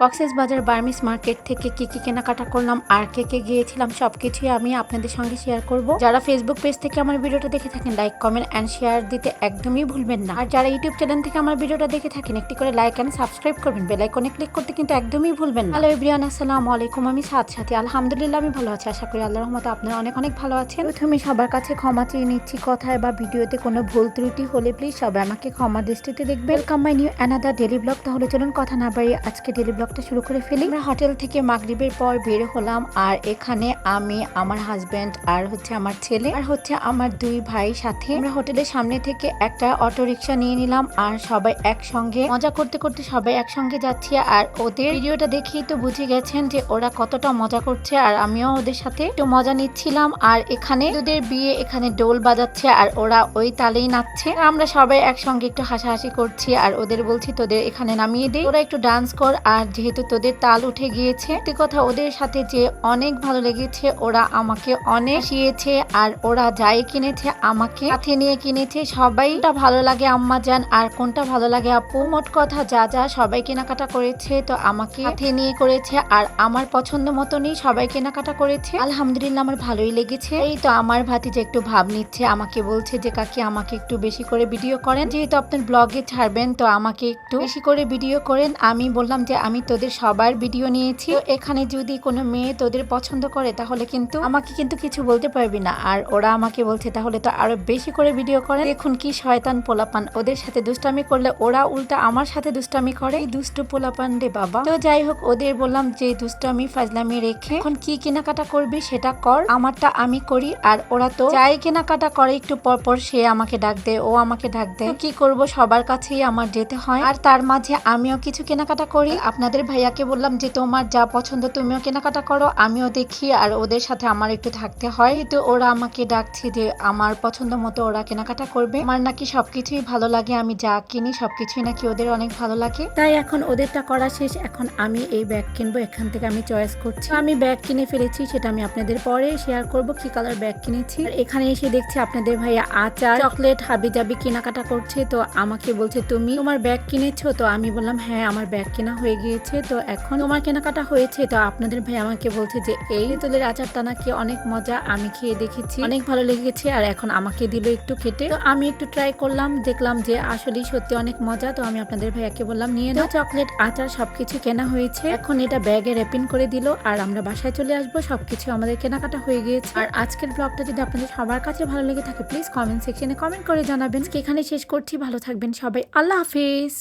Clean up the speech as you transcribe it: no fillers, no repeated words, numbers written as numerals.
Cox's Bazar Burmese market থেকে কি কেনাকাটা করলাম আর কে গিয়েছিলাম সবকিছুই আমি আপনাদের সঙ্গে শেয়ার করব। যারা ফেসবুক পেজ থেকে আমার ভিডিওটা দেখে থাকেন লাইক কমেন্ট এন্ড শেয়ার দিতে একদমই ভুলবেন না। আর যারা ইউটিউব চ্যানেল থেকে আমার ভিডিওটা দেখে থাকেন একটি করে লাইক এন্ড সাবস্ক্রাইব করবেন, বেল আইকনে ক্লিক করতে কিন্তু একদমই ভুলবেন না। হ্যালো এভরিওয়ান, আসসালামু আলাইকুম। আমি সাথী আলহামদুলিল্লাহ আমি ভালো আছি। আশা করি আল্লাহর রহমতে আপনারা অনেক অনেক ভালো আছেন। প্রথমে সবার কাছে ক্ষমা চেয়ে নিচ্ছি, কথায় বা ভিডিওতে কোনো ভুল ত্রুটি হলে প্লিজ সবাই আমাকে ক্ষমা দৃষ্টিতে দেখবেন। Welcome my new another daily blog. তাহলে চলুন কথা না বাড়িয়ে আজকে ডেইলি ব্লগটা শুরু করে ফেলি। আমরা হোটেল থেকে মাগরিবের পর বের হলাম আর এখানে আমি, আমার হাজবেন্ড আর আমার ছেলে আর আমার দুই ভাই সাথে আমরা হোটেলের সামনে থেকে একটা অটো রিকশা নিয়ে নিলাম আর সবাই একসঙ্গে মজা করতে করতে সবাই একসঙ্গে যাচ্ছি। আর ওদের ভিডিওটা দেখেই তো বুঝে গেছেন যে ওরা কতটা মজা করছে আর আমিও ওদের সাথে একটু মজা নিচ্ছিলাম। আর এখানে ওদের বিয়ে, এখানে ডোল বাজাচ্ছে আর ওরা ওই তালেই নাচছে। আমরা সবাই একসঙ্গে একটু হাসাহাসি করছি আর ওদের বলছি তোদের এখানে নামিয়ে দে, ওরা একটু ডান্স কর। আর যেহেতু তোদের তাল উঠে গিয়েছে, সত্যি কথা ওদের সাথে যে অনেক ভালো লেগেছে। ওরা আমাকে অনেক শিয়েছে আর ওরা যাই কিনেছে আমাকে সাথে নিয়ে কিনেছে। সবাইটা ভালো লাগে আম্মা জান আর কোনটা ভালো লাগে আপু, মোট কথা যা যা সবাই কেনাকাটা করেছে তো আমাকে সাথে নিয়ে করেছে আর আমার পছন্দ মতনই সবাই কেনাকাটা করেছে। আলহামদুলিল্লাহ আমার ভালোই লেগেছে। এই তো আমার ভাতিজা একটু ভাব নিচ্ছে, আমাকে বলছে যে কাকি আমাকে একটু বেশি করে ভিডিও করেন, যেহেতু আপনার ব্লগে ছাড়বেন তো আমাকে একটু বেশি করে ভিডিও করেন। আমি বললাম যে আমি তোদের সবার ভিডিও নিয়েছি, এখানে যদি কোনো মেয়ে তোদের পছন্দ করে তাহলে কিন্তু আমাকে কিন্তু কিছু বলতে পারবি না। আর ওরা আমাকে বলছে তাহলে তো আরো বেশি করে ভিডিও করেন। দেখুন কি শয়তান পোলাপান, ওদের সাথে দুষ্টামি করলে ওরা উল্টা আমার সাথে দুষ্টামি করে। এই দুষ্টু পোলাপান রে বাবা। তো যাই হোক, ওদের বললাম যে দুষ্টামি ফাজলামি রেখে এখন কি কেনাকাটা করবি সেটা কর, আমারটা আমি করি। আর ওরা তো যাই কেনাকাটা করে একটু পর পর সে আমাকে ডাক দেয়, ও আমাকে ডাক দেয়। কি করব, সবার কাছেই আমার যেতে হয়। আর তার মাঝে আমিও কিছু কেনাকাটা করি। আপনাদের ভাইয়াকে বললাম যে তোমার যা পছন্দ তুমিও কেনাকাটা করো, আমিও দেখি। আর ওদের সাথে আমার একটু থাকতে হয়, কিন্তু ওরা আমাকে ডাকছে যে আমার পছন্দ মতো ওরা কেনাকাটা করবে। আমার নাকি সবকিছুই ভালো লাগে, আমি যা কিনি সবকিছুই নাকি ওদের অনেক ভালো লাগে। তাই এখন ওদেরটা করা শেষ, এখন আমি এই ব্যাগ কিনবো। এখান থেকে আমি চয়েস করছি। আমি ব্যাগ কিনে ফেলেছি, সেটা আমি আপনাদের পরে শেয়ার করব কি কালার ব্যাগ কিনেছি। আর এখানে এসে দেখছি আপনাদের ভাইয়া আচার, চকলেট, হাবিজাবি কেনাকাটা করছে। তো আমাকে বলছে তুমি তোমার ব্যাগ কিনেছো? তো আমি বললাম হ্যাঁ আমার ব্যাগ কেনা হয়ে গিয়েছে। তো এখন তোমার কেনাকাটা হয়েছে? তো আপনাদের ভাই আমাকে বলছে যে এই তেঁতুলের আচারটা নাকি অনেক মজা, আমি খেয়ে দেখেছি অনেক ভালো লেগেছে আর এখন আমাকে দিল একটু খেতে। তো আমি একটু ট্রাই করলাম, দেখলাম যে আসলেই সত্যি অনেক মজা। তো আমি আপনাদের ভাইয়াকে বললাম নিয়ে নাও। চকলেট, আচার সবকিছু কেনা হয়েছে, এখন এটা ব্যাগে র্যাপিং করে দিল আর আমরা বাসায় চলে আসবো। সবকিছু আমাদের কেনাকাটা হয়ে গিয়েছে। আর আজকের ব্লগটা যদি আপনাদের সবার কাছে ভালো লেগে থাকে প্লিজ কমেন্ট সেকশনে কমেন্ট করে জানাবেন। এখানে শেষ করছি, ভালো থাকবেন সবাই, আল্লাহ হাফিজ।